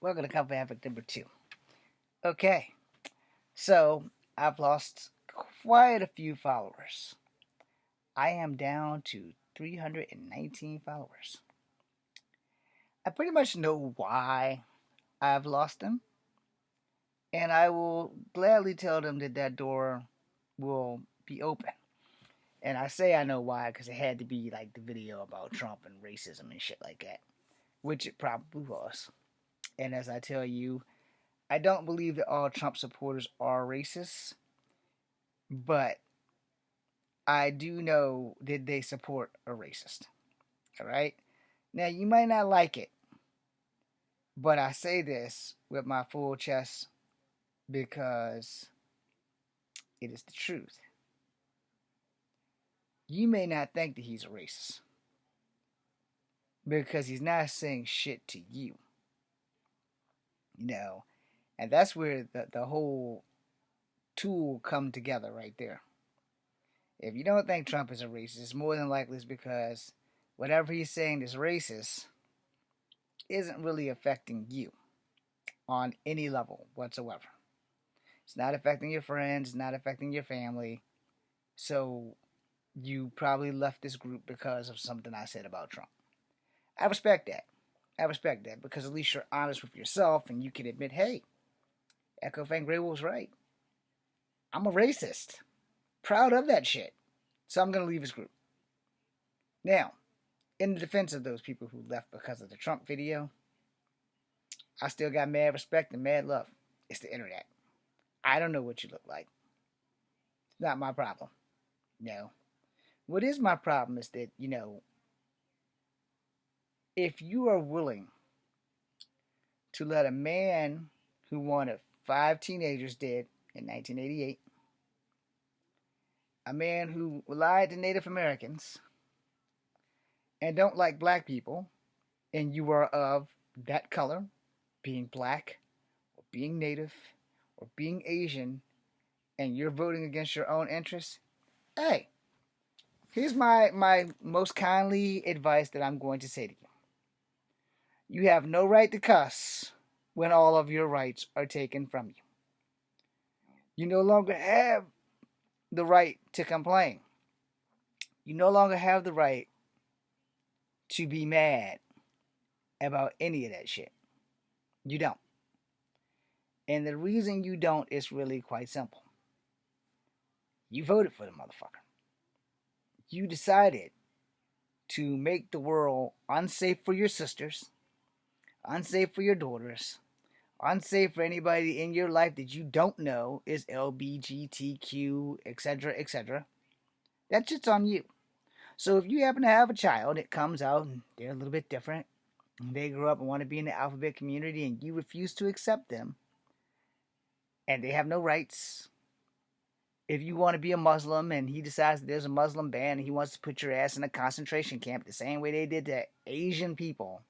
we're going to cover habit number 2. Okay, so I've lost quite a few followers. I am down to 319 followers. I pretty much know why I've lost them, and I will gladly tell them that that door will be open. And I say I know why because it had to be like the video about Trump and racism and shit like that, which it probably was. And as I tell you, I don't believe that all Trump supporters are racist, but I do know that they support a racist. All right? Now, you might not like it, but I say this with my full chest because it is the truth. You may not think that he's a racist because he's not saying shit to you. You know, and that's where the whole tool come together right there. If you don't think Trump is a racist, more than likely it's because whatever he's saying is racist isn't really affecting you on any level whatsoever. It's not affecting your friends, it's not affecting your family. So you probably left this group because of something I said about Trump. I respect that. I respect that because at least you're honest with yourself and you can admit, hey, Echo Fan Grey was right. I'm a racist. Proud of that shit. So I'm going to leave his group. Now, in the defense of those people who left because of the Trump video, I still got mad respect and mad love. It's the internet. I don't know what you look like. It's not my problem. No. What is my problem is that, if you are willing to let a man who wanted 5 teenagers dead in 1988, a man who lied to Native Americans and don't like black people, and you are of that color, being black or being Native or being Asian, and you're voting against your own interests, hey, here's my most kindly advice that I'm going to say to you. You have no right to cuss when all of your rights are taken from you. You no longer have the right to complain. You no longer have the right to be mad about any of that shit. You don't. And the reason you don't is really quite simple. You voted for the motherfucker. You decided to make the world unsafe for your sisters, unsafe for your daughters, unsafe for anybody in your life that you don't know is LBGTQ, etc., etc. That shit's on you. So if you happen to have a child that comes out and they're a little bit different, and they grow up and want to be in the alphabet community and you refuse to accept them, and they have no rights. If you want to be a Muslim and he decides that there's a Muslim ban and he wants to put your ass in a concentration camp the same way they did to Asian people,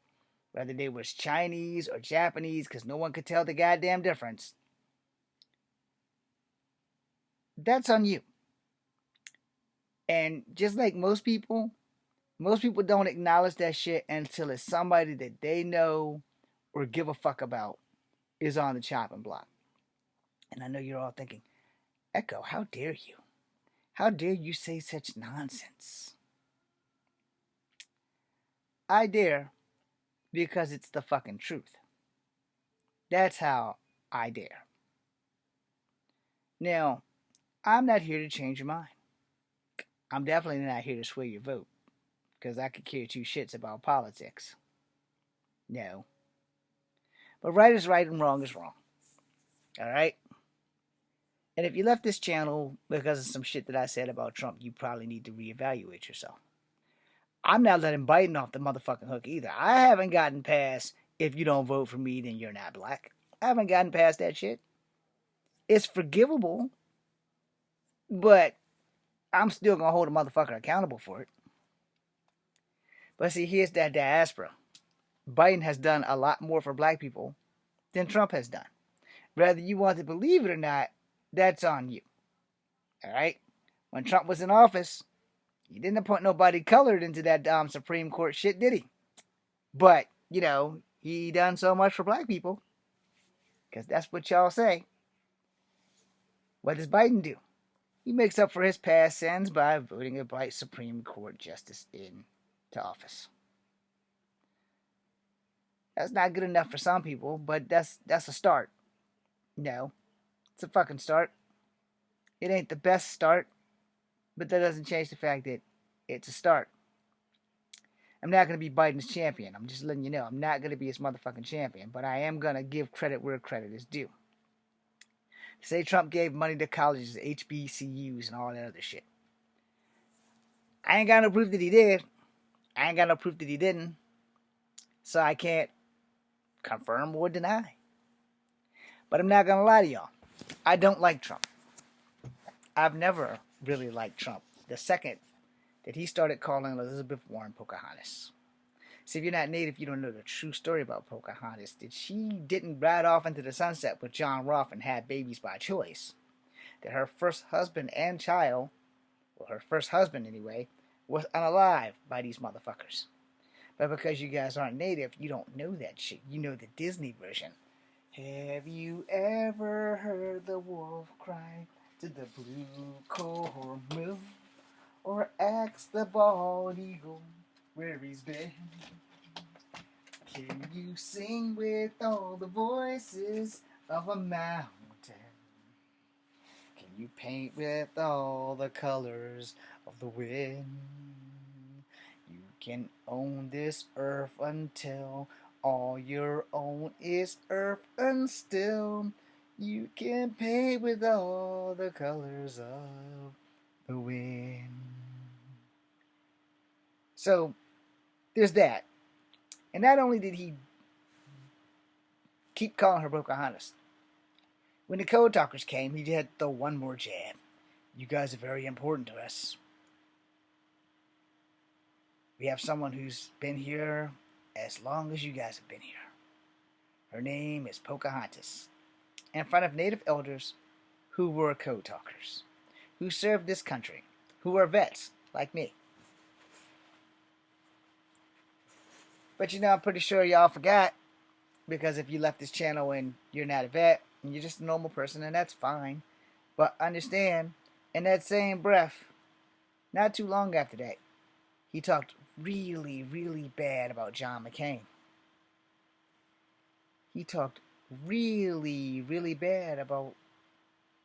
whether they was Chinese or Japanese, because no one could tell the goddamn difference, that's on you. And just like most people don't acknowledge that shit until it's somebody that they know or give a fuck about is on the chopping block. And I know you're all thinking, Echo, how dare you? How dare you say such nonsense? I dare because it's the fucking truth. That's how I dare. Now, I'm not here to change your mind. I'm definitely not here to sway your vote because I could care two shits about politics. No. But right is right and wrong is wrong. Alright? And if you left this channel because of some shit that I said about Trump, you probably need to reevaluate yourself. I'm not letting Biden off the motherfucking hook either. I haven't gotten past, if you don't vote for me, then you're not black. I haven't gotten past that shit. It's forgivable, but I'm still going to hold a motherfucker accountable for it. But see, here's that diaspora. Biden has done a lot more for black people than Trump has done. Whether you want to believe it or not, that's on you. Alright? When Trump was in office, he didn't appoint nobody colored into that Supreme Court shit, did he? But, he done so much for black people. Because that's what y'all say. What does Biden do? He makes up for his past sins by voting a white Supreme Court justice into office. That's not good enough for some people, but that's a start. No, it's a fucking start. It ain't the best start, but that doesn't change the fact that it's a start. I'm not going to be Biden's champion. I'm just letting you know. I'm not going to be his motherfucking champion, but I am going to give credit where credit is due. Say Trump gave money to colleges, HBCUs, and all that other shit. I ain't got no proof that he did. I ain't got no proof that he didn't. So I can't confirm or deny. But I'm not going to lie to y'all. I don't like Trump. I've never really liked Trump. The second that he started calling Elizabeth Warren Pocahontas. See, if you're not native, you don't know the true story about Pocahontas. That she didn't ride off into the sunset with John Rolfe and have babies by choice. That her first husband and child, well, her first husband anyway, was unalive by these motherfuckers. But because you guys aren't native, you don't know that shit. You know the Disney version. Have you ever heard the wolf cry to the blue cornmeal? Or ask the bald eagle where he's been? Can you sing with all the voices of a mountain? Can you paint with all the colors of the wind? You can own this earth until all your own is earth, and still you can paint with all the colors of the wind. So there's that. And not only did he keep calling her Pocahontas, when the Code Talkers came, he had to throw one more jab. You guys are very important to us. We have someone who's been here as long as you guys have been here. Her name is Pocahontas. In front of native elders who were Code Talkers, who served this country, who were vets like me. But you know, I'm pretty sure y'all forgot, because if you left this channel and you're not a vet, and you're just a normal person, and that's fine. But understand, in that same breath, not too long after that, he talked really, really bad about John McCain. He talked really, really bad about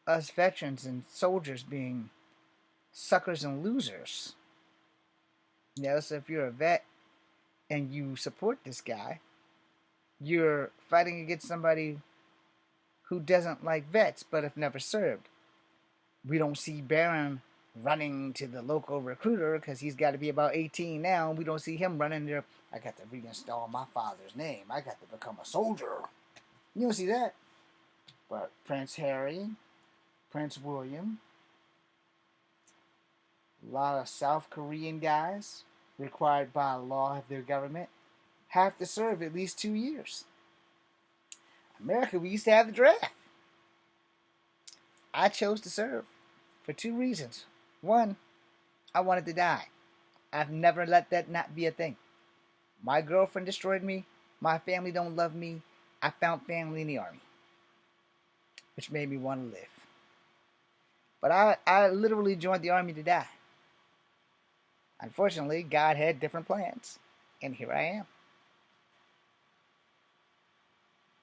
us veterans and soldiers being suckers and losers. You know, so if you're a vet and you support this guy, you're fighting against somebody who doesn't like vets but have never served. We don't see Barron running to the local recruiter because he's got to be about 18 now. We don't see him running there. I got to reinstall my father's name. I got to become a soldier. You don't see that. But Prince Harry, Prince William, a lot of South Korean guys required by law of their government have to serve at least 2 years. America, we used to have the draft. I chose to serve for 2 reasons. One, I wanted to die. I've never let that not be a thing. My girlfriend destroyed me. My family don't love me. I found family in the army, which made me want to live. But I literally joined the army to die. Unfortunately, God had different plans, and here I am.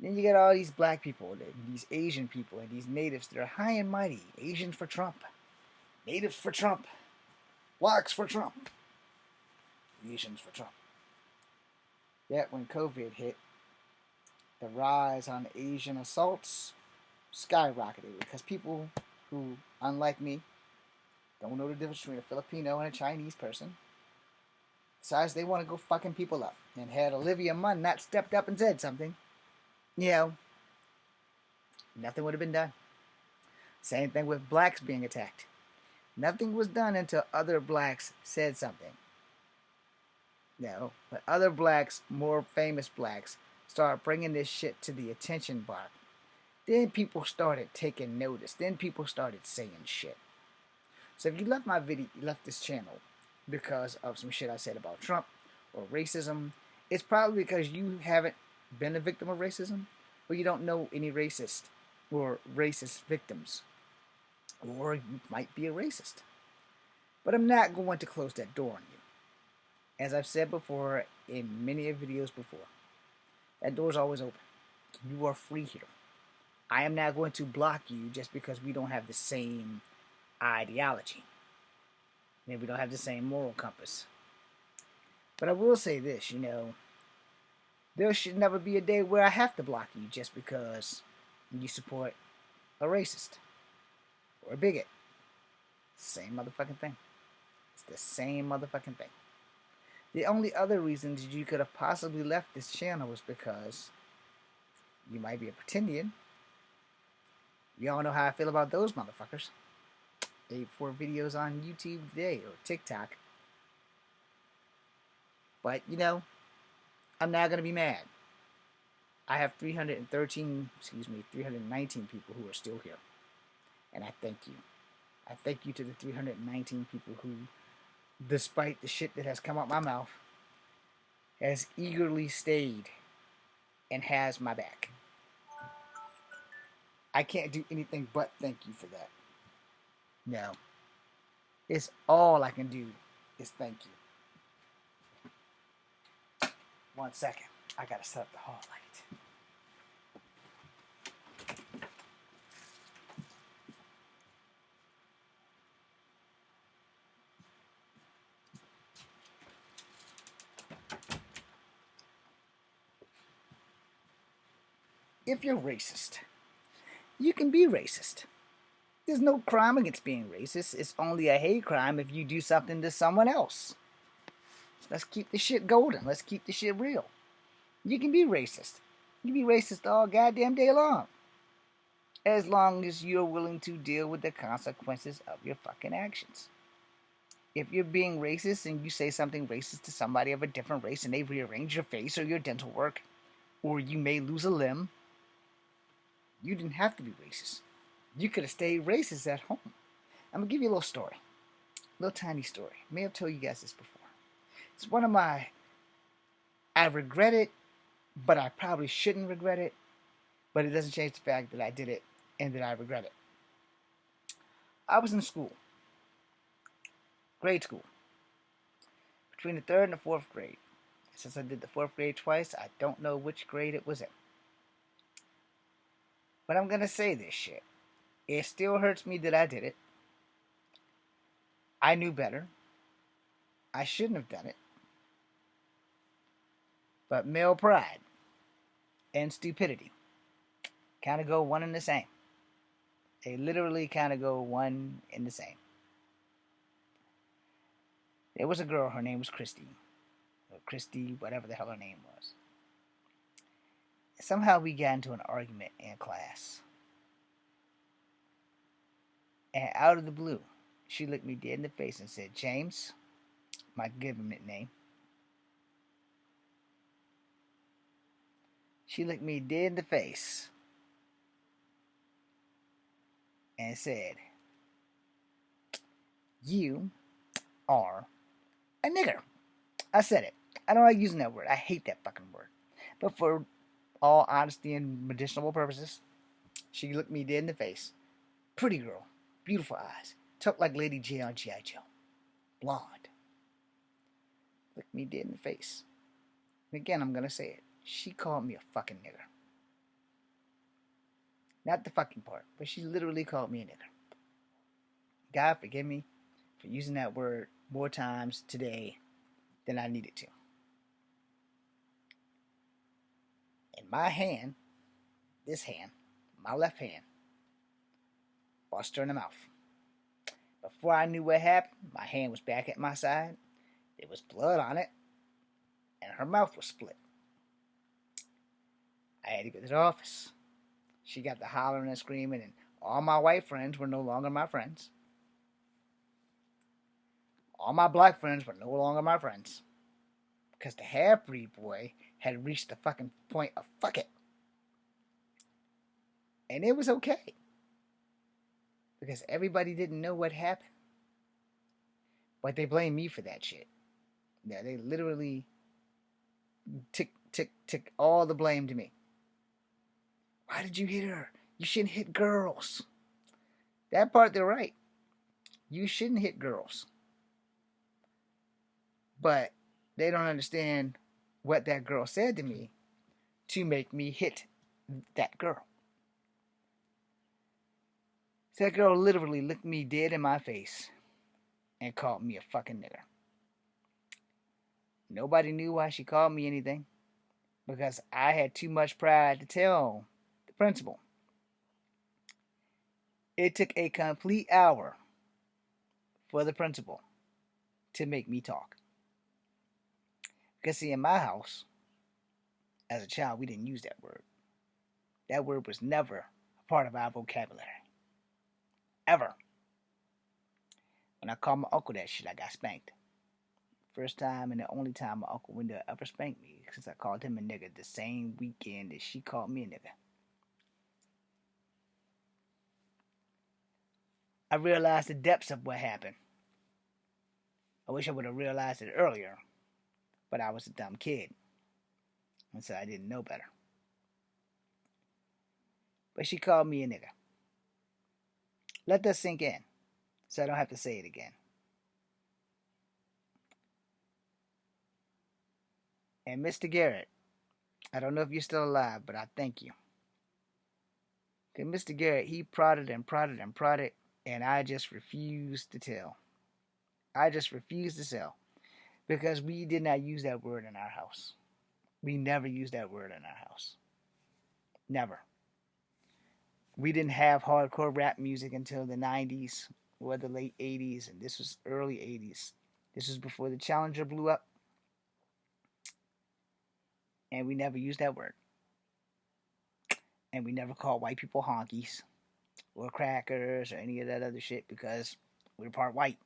Then you get all these black people, and these Asian people, and these natives that are high and mighty. Asians for Trump. Natives for Trump. Blacks for Trump. Asians for Trump. Yet when COVID hit, the rise on Asian assaults skyrocketed because people who, unlike me, don't know the difference between a Filipino and a Chinese person, decides they want to go fucking people up. And had Olivia Munn not stepped up and said something, you know, nothing would have been done. Same thing with blacks being attacked. Nothing was done until other blacks said something. No, but other blacks, more famous blacks, started bringing this shit to the attention bar. Then people started taking notice. Then people started saying shit. So if you left my video, you left this channel because of some shit I said about Trump or racism, it's probably because you haven't been a victim of racism, or you don't know any racist or racist victims, or you might be a racist. But I'm not going to close that door on you. As I've said before in many videos before, that door's always open. You are free here. I am not going to block you just because we don't have the same ideology. Maybe we don't have the same moral compass. But I will say this, there should never be a day where I have to block you just because you support a racist or a bigot. Same motherfucking thing. It's the same motherfucking thing. The only other reason that you could have possibly left this channel was because you might be a pretendian. You all know how I feel about those motherfuckers. 84 videos on YouTube today or TikTok. But, I'm not going to be mad. I have 319 people who are still here. And I thank you. I thank you to the 319 people who, despite the shit that has come out my mouth, has eagerly stayed and has my back. I can't do anything but thank you for that. No. It's all I can do is thank you. 1 second. I gotta set up the hall light. If you're racist, you can be racist. There's no crime against being racist. It's only a hate crime if you do something to someone else. Let's keep the shit golden. Let's keep the shit real. You can be racist. You can be racist all goddamn day long. As long as you're willing to deal with the consequences of your fucking actions. If you're being racist and you say something racist to somebody of a different race and they rearrange your face or your dental work, or you may lose a limb, you didn't have to be racist. You could have stayed racist at home. I'm going to give you a little story. A little tiny story. I may have told you guys this before. It's one of my... I regret it, but I probably shouldn't regret it. But it doesn't change the fact that I did it and that I regret it. I was in school. Grade school. Between the 3rd and the 4th grade. Since I did the 4th grade twice, I don't know which grade it was in. But I'm going to say this shit. It still hurts me that I did it. I knew better. I shouldn't have done it. But male pride and stupidity kind of go one and the same. They literally kind of go one and the same. There was a girl, her name was Christy. Or Christy, whatever the hell her name was. Somehow we got into an argument in class. And out of the blue, she looked me dead in the face and said, "James," my government name. She looked me dead in the face and said, "You are a nigger." I said it. I don't like using that word. I hate that fucking word. But for all honesty and medicinal purposes, she looked me dead in the face. Pretty girl. Beautiful eyes. Talked like Lady J on G.I. Joe. Blonde. Looked me dead in the face. And again, I'm going to say it. She called me a fucking nigger. Not the fucking part, but she literally called me a nigger. God forgive me for using that word more times today than I needed to. In my hand, this hand, my left hand, bust her in the mouth. Before I knew what happened, my hand was back at my side. There was blood on it, and her mouth was split. I had to go to the office. She got the hollering and screaming, and all my white friends were no longer my friends. All my black friends were no longer my friends. Because the half-breed boy had reached the fucking point of fuck it. And it was okay. Because everybody didn't know what happened. But they blamed me for that shit. Yeah, they literally took all the blame to me. Why did you hit her? You shouldn't hit girls. That part they're right. You shouldn't hit girls. But they don't understand what that girl said to me to make me hit that girl. So that girl literally looked me dead in my face and called me a fucking nigger. Nobody knew why she called me anything because I had too much pride to tell the principal. It took a complete hour for the principal to make me talk. Because, see, in my house, as a child, we didn't use that word. That word was never a part of our vocabulary. Ever. When I called my uncle that shit, I got spanked. First time and the only time my Uncle Wendell ever spanked me, since I called him a nigga the same weekend that she called me a nigga. I realized the depths of what happened. I wish I would have realized it earlier, but I was a dumb kid, and so I didn't know better. But she called me a nigga. Let that sink in, so I don't have to say it again. And Mr. Garrett, I don't know if you're still alive, but I thank you. Because Mr. Garrett, he prodded and prodded and prodded, and I just refused to tell. I just refused to tell. Because we did not use that word in our house. We never used that word in our house. Never. We didn't have hardcore rap music until the 90s or the late 80s, and this was early 80s. This was before the Challenger blew up, and we never used that word. And we never called white people honkies or crackers or any of that other shit because we're part white,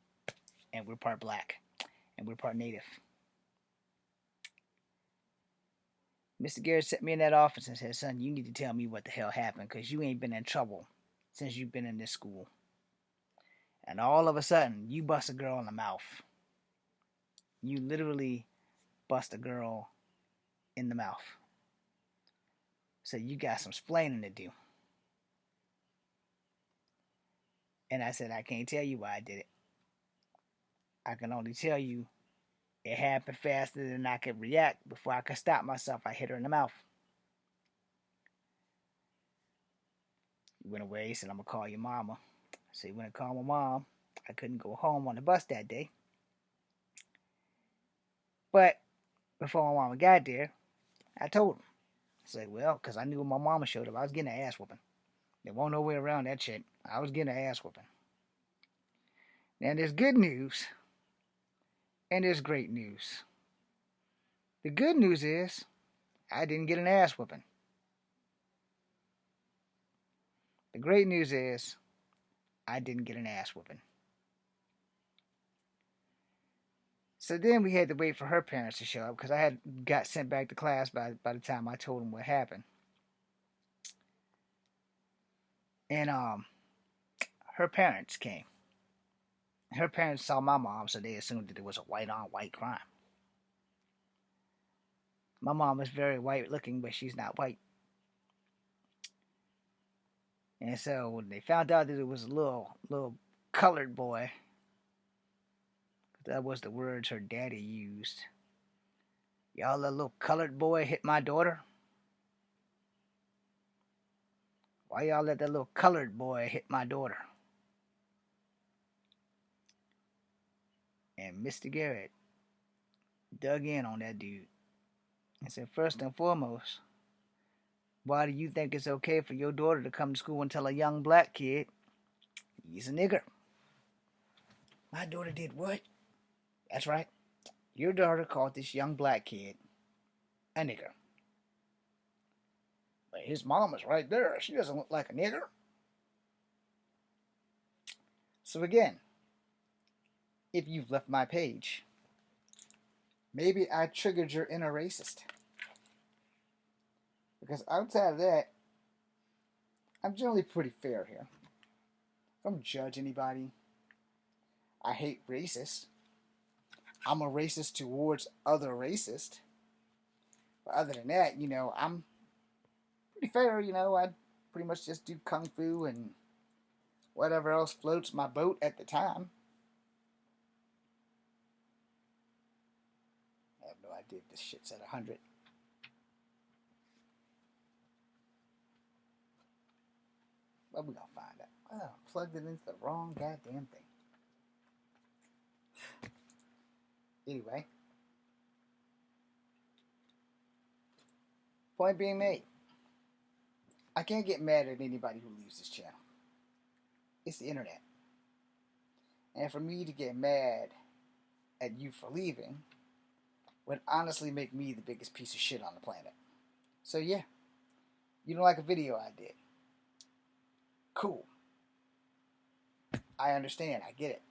and we're part black, and we're part native. Mr. Garrett sent me in that office and said, son, you need to tell me what the hell happened because you ain't been in trouble since you've been in this school. And all of a sudden, you bust a girl in the mouth. You literally bust a girl in the mouth. So you got some splaining to do. And I said, I can't tell you why I did it. I can only tell you it happened faster than I could react. Before I could stop myself, I hit her in the mouth. He went away. He said, I'm going to call your mama. So he went to call my mom. I couldn't go home on the bus that day. But before my mama got there, I told him. I said, well, because I knew when my mama showed up, I was getting an ass whooping. There wasn't no way around that shit. I was getting an ass whooping. Now, there's good news. And there's great news. The good news is I didn't get an ass whooping. The great news is I didn't get an ass whooping. So then we had to wait for her parents to show up because I had got sent back to class by the time I told them what happened. And her parents came. Her parents saw my mom, so they assumed that it was a white-on-white crime. My mom is very white-looking, but she's not white. And so when they found out that it was a little colored boy, that was the words her daddy used. Y'all, that little colored boy hit my daughter? Why y'all let that little colored boy hit my daughter? And Mr. Garrett dug in on that dude and said, first and foremost, why do you think it's okay for your daughter to come to school and tell a young black kid he's a nigger? My daughter did what? That's right. Your daughter called this young black kid a nigger. But his mom is right there. She doesn't look like a nigger. So again, if you've left my page, maybe I triggered your inner racist. Because outside of that, I'm generally pretty fair here. I don't judge anybody. I hate racists. I'm a racist towards other racists. But other than that, I'm pretty fair, I pretty much just do kung fu and whatever else floats my boat at the time. I have no idea if this shit's at 100. But we're gonna find out. Oh, I plugged it into the wrong goddamn thing. Anyway, point being made. I can't get mad at anybody who leaves this channel. It's the internet. And for me to get mad at you for leaving would honestly make me the biggest piece of shit on the planet. So yeah, you don't like a video I did. Cool. I understand. I get it.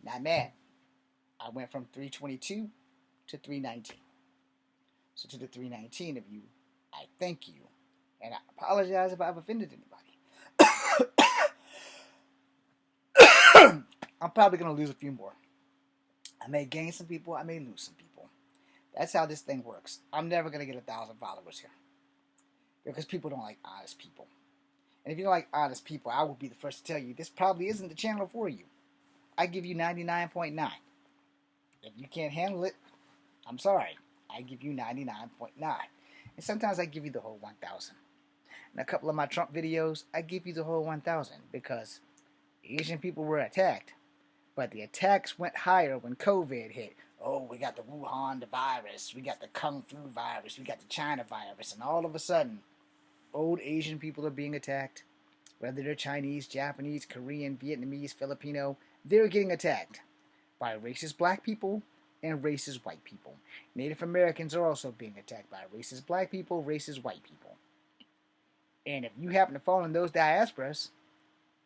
Not mad. I went from 322 to 319. So to the 319 of you, I thank you. And I apologize if I've offended anybody. I'm probably going to lose a few more. I may gain some people. I may lose some people. That's how this thing works. I'm never going to get 1,000 followers here. Because people don't like honest people. And if you don't like honest people, I will be the first to tell you this probably isn't the channel for you. I give you 99.9. If you can't handle it, I'm sorry. I give you 99.9. And sometimes I give you the whole 1,000. In a couple of my Trump videos, I give you the whole 1,000 because Asian people were attacked. But the attacks went higher when COVID hit. Oh, we got the Wuhan virus, we got the Kung Fu virus, we got the China virus, and all of a sudden, old Asian people are being attacked. Whether they're Chinese, Japanese, Korean, Vietnamese, Filipino, they're getting attacked by racist black people and racist white people. Native Americans are also being attacked by racist black people, racist white people. And if you happen to fall in those diasporas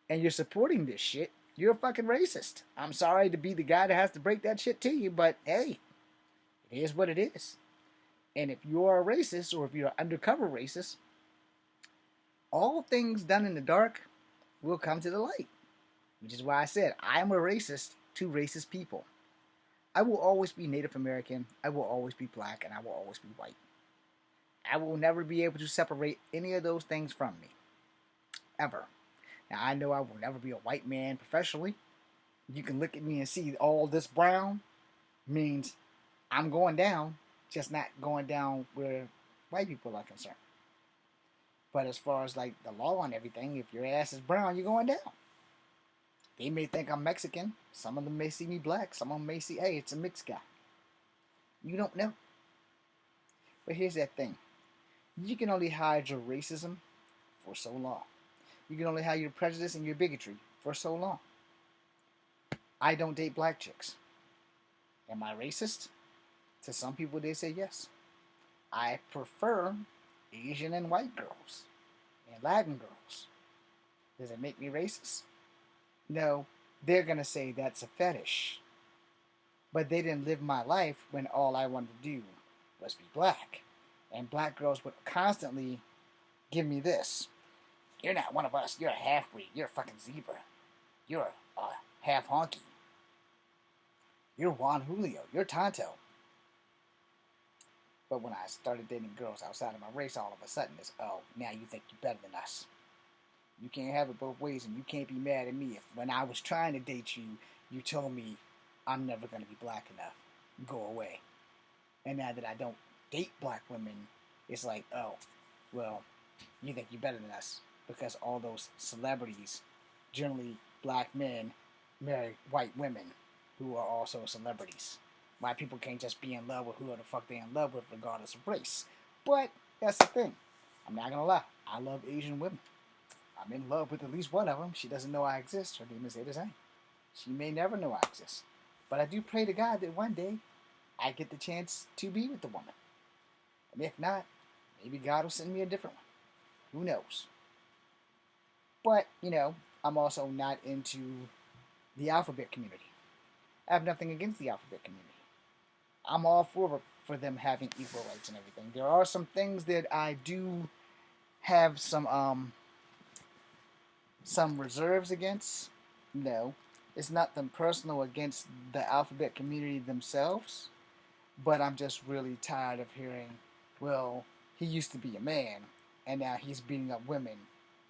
and you're supporting this shit, you're a fucking racist. I'm sorry to be the guy that has to break that shit to you, but hey, it is what it is. And if you are a racist or if you're an undercover racist, all things done in the dark will come to the light. Which is why I said I am a racist to racist people. I will always be Native American, I will always be black, and I will always be white. I will never be able to separate any of those things from me. Ever. Now, I know I will never be a white man professionally. You can look at me and see all this brown means I'm going down, just not going down where white people are concerned. But as far as like the law and everything, if your ass is brown, you're going down. They may think I'm Mexican. Some of them may see me black. Some of them may see, hey, it's a mixed guy. You don't know. But here's that thing. You can only hide your racism for so long. You can only hide your prejudice and your bigotry for so long. I don't date black chicks. Am I racist? To some people, they say yes. I prefer Asian and white girls and Latin girls. Does it make me racist? No, they're going to say that's a fetish. But they didn't live my life when all I wanted to do was be black. And black girls would constantly give me this. You're not one of us. You're a half-breed. You're a fucking zebra. You're a half honky. You're Juan Julio. You're Tonto. But when I started dating girls outside of my race, all of a sudden it's, oh, now you think you're better than us. You can't have it both ways, and you can't be mad at me if when I was trying to date you, you told me I'm never going to be black enough. Go away. And now that I don't date black women, it's like, oh, well, you think you're better than us. Because all those celebrities, generally black men, marry white women who are also celebrities. White people can't just be in love with whoever the fuck they're in love with regardless of race. But that's the thing. I'm not going to lie. I love Asian women. I'm in love with at least one of them. She doesn't know I exist. Her name is Ada Zhang. She may never know I exist. But I do pray to God that one day I get the chance to be with the woman. And if not, maybe God will send me a different one. Who knows? But, I'm also not into the alphabet community. I have nothing against the alphabet community. I'm all for them having equal rights and everything. There are some things that I do have some reserves against. No, it's nothing personal against the alphabet community themselves. But I'm just really tired of hearing, well, he used to be a man. and now he's beating up women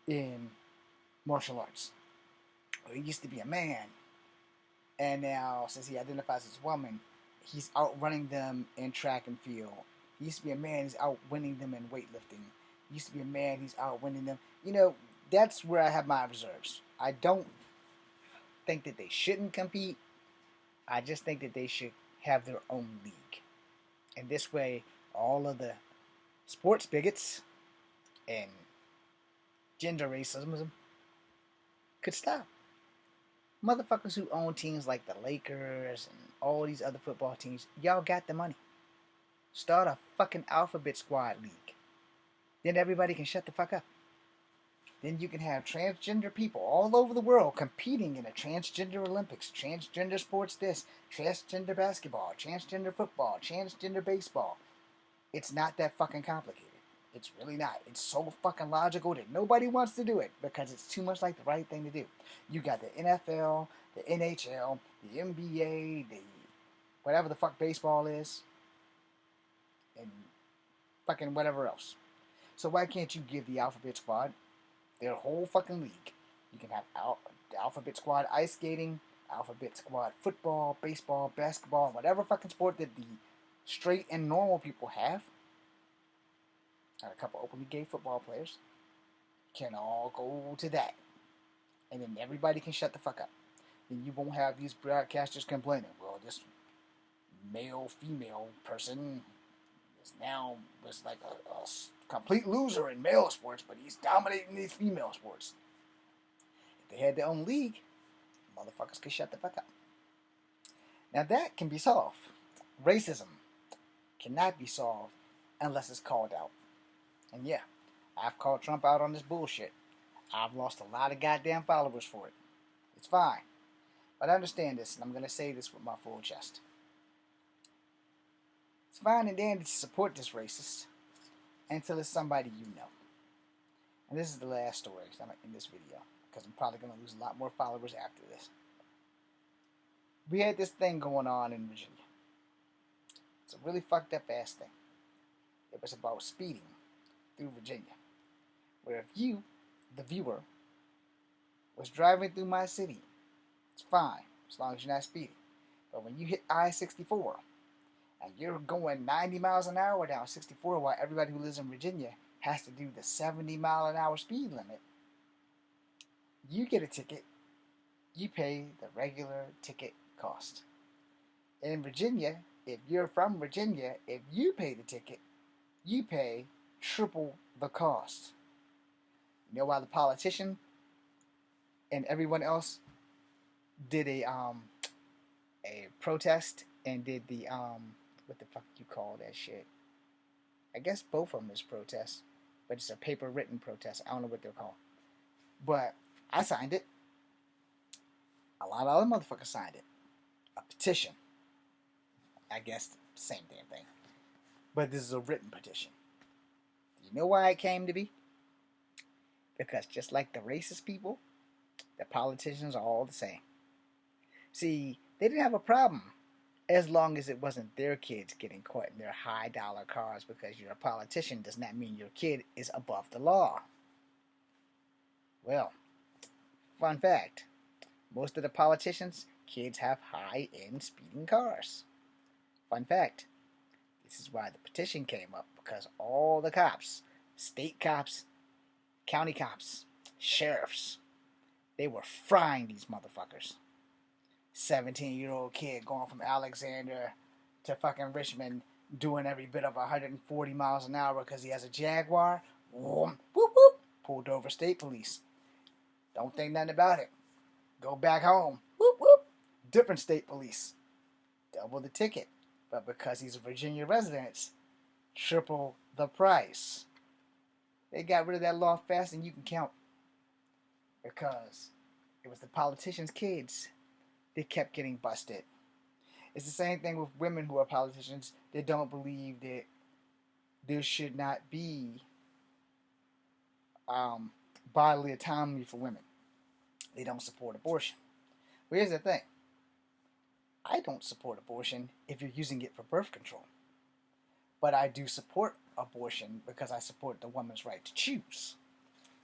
in martial arts. Or he used to be a man, and now since he identifies as a woman, he's outrunning them in track and field. He used to be a man, he's outwinning them in weightlifting. He used to be a man, he's outwinning them. That's where I have my reserves. I don't think that they shouldn't compete. I just think that they should have their own league. And this way, all of the sports bigots and gender racism could stop. Motherfuckers who own teams like the Lakers and all these other football teams, y'all got the money. Start a fucking alphabet squad league. Then everybody can shut the fuck up. Then you can have transgender people all over the world competing in a transgender Olympics, transgender sports this, transgender basketball, transgender football, transgender baseball. It's not that fucking complicated. It's really not. It's so fucking logical that nobody wants to do it because it's too much like the right thing to do. You got the NFL, the NHL, the NBA, the whatever the fuck baseball is, and fucking whatever else. So why can't you give the Alphabet Squad their whole fucking league? You can have the Alphabet Squad ice skating, Alphabet Squad football, baseball, basketball, whatever fucking sport that the straight and normal people have. And a couple openly gay football players can all go to that. And then everybody can shut the fuck up. Then you won't have these broadcasters complaining, well, this male-female person was like a complete loser in male sports, but he's dominating these female sports. If they had their own league, motherfuckers could shut the fuck up. Now that can be solved. Racism cannot be solved unless it's called out. And yeah, I've called Trump out on this bullshit. I've lost a lot of goddamn followers for it. It's fine. But understand this, and I'm going to say this with my full chest. It's fine and dandy to support this racist until it's somebody you know. And this is the last story in this video, because I'm probably going to lose a lot more followers after this. We had this thing going on in Virginia. It's a really fucked up ass thing. It was about speeding through Virginia, where if you, the viewer, was driving through my city, it's fine, as long as you're not speeding. But when you hit I-64, and you're going 90 miles an hour down 64 while everybody who lives in Virginia has to do the 70 mile an hour speed limit, you get a ticket, you pay the regular ticket cost. In Virginia, if you're from Virginia, if you pay the ticket, you pay triple the cost. You know why the politician and everyone else did a protest and did the what the fuck you call that shit? I guess both of them is protests, but it's a paper written protest. I don't know what they're called, but I signed it. A lot of other motherfuckers signed it. A petition. I guess same damn thing, but this is a written petition. You know why it came to be? Because just like the racist people, the politicians are all the same. See, they didn't have a problem as long as it wasn't their kids getting caught in their high dollar cars. Because you're a politician does not mean your kid is above the law. Well, fun fact, most of the politicians' kids have high-end speeding cars. Fun fact, this is why the petition came up, because all the cops, state cops, county cops, sheriffs, they were frying these motherfuckers. 17-year-old kid going from Alexander to fucking Richmond doing every bit of 140 miles an hour because he has a Jaguar. Whoop, whoop, whoop. Pulled over state police. Don't think nothing about it. Go back home. Whoop, whoop. Different state police. Double the ticket. But because he's a Virginia resident, triple the price. They got rid of that law fast and you can count. Because it was the politicians' kids that kept getting busted. It's the same thing with women who are politicians that don't believe that there should not be bodily autonomy for women. They don't support abortion. Well, here's the thing. I don't support abortion if you're using it for birth control. But I do support abortion because I support the woman's right to choose.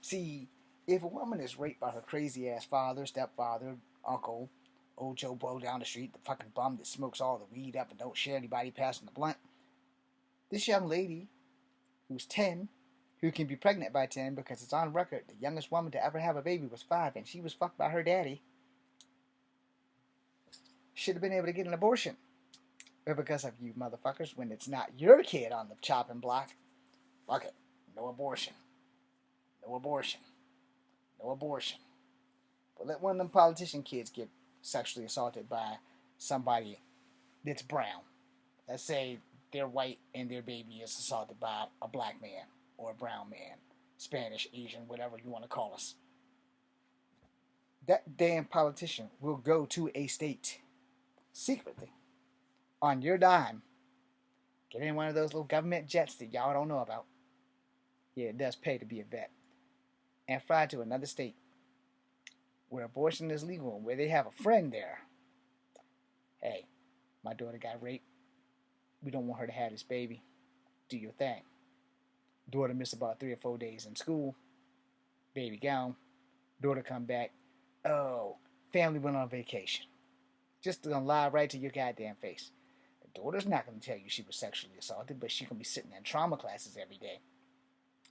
See, if a woman is raped by her crazy ass father, stepfather, uncle, old Joe Blow down the street, the fucking bum that smokes all the weed up and don't share anybody passing the blunt, this young lady who's 10, who can be pregnant by 10 because it's on record the youngest woman to ever have a baby was 5 and she was fucked by her daddy, should have been able to get an abortion. But because of you motherfuckers, when it's not your kid on the chopping block, fuck it. No abortion. No abortion. No abortion. But let one of them politician kids get sexually assaulted by somebody that's brown. Let's say they're white and their baby is assaulted by a black man or a brown man, Spanish, Asian, whatever you want to call us. That damn politician will go to a state secretly on your dime, get in one of those little government jets that y'all don't know about. Yeah, it does pay to be a vet. And fly to another state where abortion is legal, where they have a friend there. Hey, my daughter got raped. We don't want her to have this baby. Do your thing. Daughter missed about 3 or 4 days in school. Baby gone. Daughter come back. Oh, family went on vacation. Just gonna lie right to your goddamn face. The daughter's not gonna tell you she was sexually assaulted, but she gonna be sitting in trauma classes every day.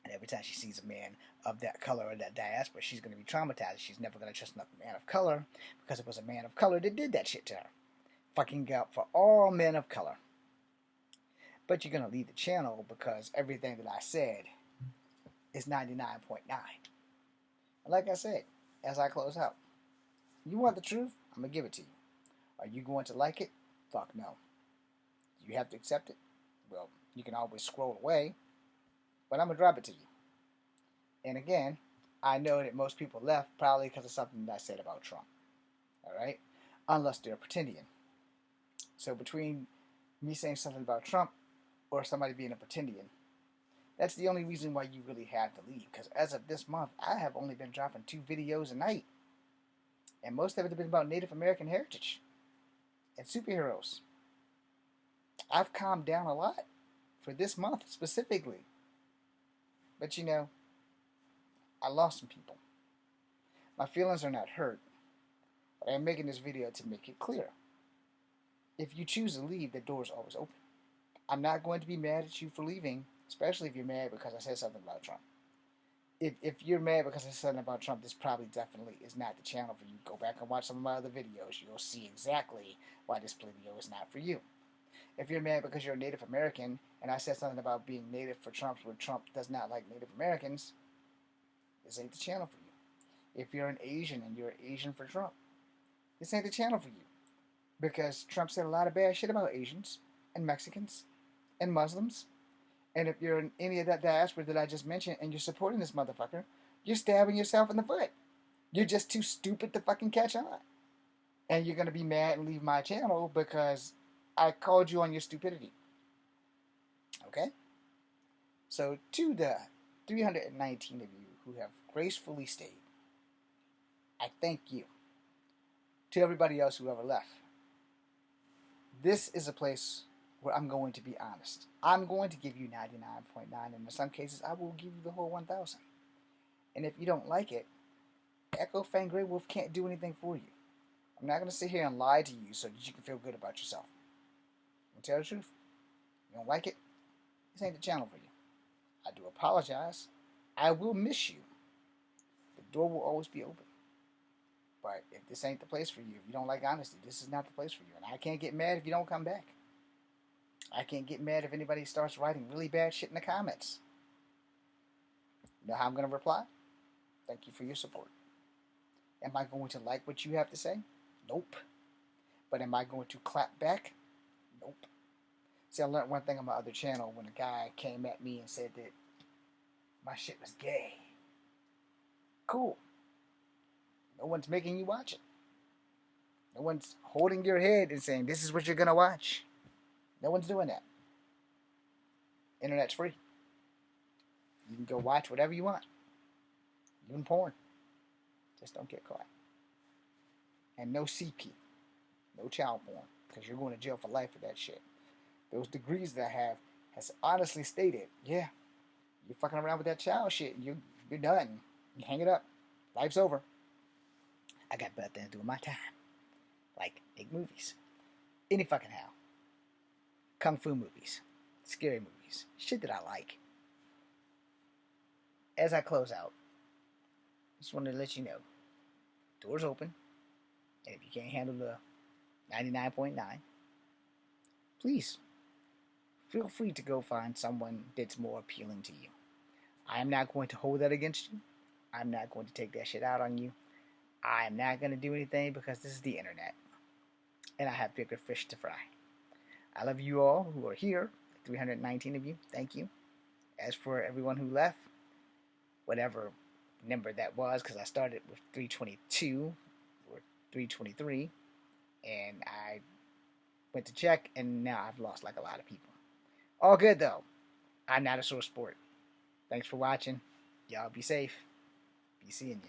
And every time she sees a man of that color or that diaspora, she's going to be traumatized. She's never going to trust another man of color because it was a man of color that did that shit to her. Fucking out for all men of color. But you're going to leave the channel because everything that I said is 99.9. And like I said, as I close out, you want the truth? I'm going to give it to you. Are you going to like it? Fuck no. Do you have to accept it? Well, you can always scroll away. But I'm going to drop it to you. And again, I know that most people left probably because of something that I said about Trump. Alright? Unless they're pretending. So between me saying something about Trump or somebody being a pretending, that's the only reason why you really have to leave. Because as of this month, I have only been dropping 2 videos a night. And most of it have been about Native American heritage and superheroes. I've calmed down a lot for this month specifically. But you know, I lost some people. My feelings are not hurt, but I'm making this video to make it clear. If you choose to leave, the door's always open. I'm not going to be mad at you for leaving, especially if you're mad because I said something about Trump. If you're mad because I said something about Trump, this probably definitely is not the channel for you. Go back and watch some of my other videos. You'll see exactly why this video is not for you. If you're mad because you're a Native American and I said something about being Native for Trump when Trump does not like Native Americans, this ain't the channel for you. If you're an Asian and you're Asian for Trump, this ain't the channel for you. Because Trump said a lot of bad shit about Asians and Mexicans and Muslims. And if you're in any of that diaspora that I just mentioned and you're supporting this motherfucker, you're stabbing yourself in the foot. You're just too stupid to fucking catch on. And you're going to be mad and leave my channel because I called you on your stupidity. Okay? So to the 319 of you who have gracefully stayed, I thank you. To everybody else who ever left, this is a place where I'm going to be honest. I'm going to give you 99.9, and in some cases I will give you the whole 1,000. And if you don't like it, Echo Fang Grey Wolf can't do anything for you. I'm not going to sit here and lie to you so that you can feel good about yourself. I'm tell the truth. You don't like it? This ain't the channel for you. I do apologize. I will miss you. The door will always be open. But if this ain't the place for you, if you don't like honesty, this is not the place for you. And I can't get mad if you don't come back. I can't get mad if anybody starts writing really bad shit in the comments. You know how I'm going to reply? Thank you for your support. Am I going to like what you have to say? Nope. But am I going to clap back? Nope. See, I learned one thing on my other channel when a guy came at me and said that my shit was gay. Cool. No one's making you watch it. No one's holding your head and saying, this is what you're going to watch. No one's doing that. Internet's free. You can go watch whatever you want. Even porn. Just don't get caught. And no CP. No child porn. Because you're going to jail for life for that shit. Those degrees that I have has honestly stated, yeah, you're fucking around with that child shit, you're done. You hang it up. Life's over. I got better things to do with my time. Like make movies. Any fucking how. Kung fu movies. Scary movies. Shit that I like. As I close out, just wanted to let you know, doors open. And if you can't handle the 99.9, please feel free to go find someone that's more appealing to you. I am not going to hold that against you. I'm not going to take that shit out on you. I am not going to do anything because this is the internet. And I have bigger fish to fry. I love you all who are here, 319 of you. Thank you. As for everyone who left, whatever number that was, because I started with 322 or 323, and I went to check, and now I've lost like a lot of people. All good though. I'm not a sore sport. Thanks for watching. Y'all be safe. Be seeing ya.